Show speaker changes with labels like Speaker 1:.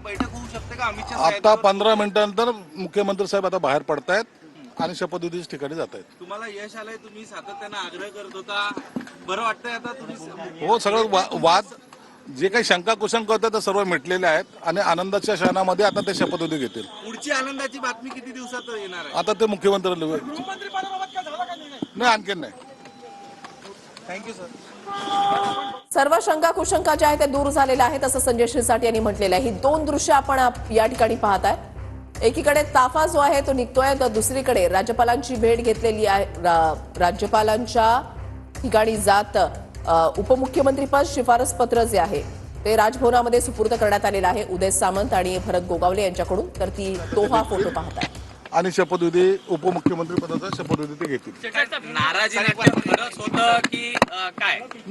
Speaker 1: बैठक होऊ शकते का अमित शहा
Speaker 2: आता 15 मिनिटांनंतर मुख्यमंत्री साहेब आता बाहेर पडतायत आणि शपथविधीच्या ठिकाणी जात आहेत.
Speaker 1: तुम्हाला यश आलंय, तुम्ही सातत्यानं आग्रह करत होता, बरं वाटतंय आता तुम्ही?
Speaker 2: हो, सगळं वाद जे काही शंका कुशंक होते ते सर्व मिटलेले आहेत आणि आनंदाच्या क्षणामध्ये आता ते शपथविधी घेतील.
Speaker 1: पुढची आनंदाची बातमी किती दिवसात येणार आहे?
Speaker 2: आता ते मुख्यमंत्री नाही, आणखीन नाही.
Speaker 1: Thank you sir.
Speaker 3: सर्व शंका कुशंका ज्या आहेत त्या दूर झालेल्या आहेत असं संजय शिरसाट यांनी म्हटलेलं आहे. ही दोन दृश्य आपण या ठिकाणी पाहताय. एकीकडे ताफा जो आहे तो निघतोय, तर दुसरीकडे राज्यपालांची भेट घेतलेली आहे. राज्यपालांच्या ठिकाणी जात उपमुख्यमंत्री पद शिफारस पत्र जे आहे ते राजभवनामध्ये सुपूर्द करण्यात आलेलं आहे उदय सामंत आणि भरत गोगावले यांच्याकडून. तर तो हा फोटो पाहताय
Speaker 2: आणि शपथविधी उपमुख्यमंत्री पदाचा शपथविधी ते घेतील.
Speaker 1: नाराजी नाट्य खरंच होतं की काय?
Speaker 2: नाही,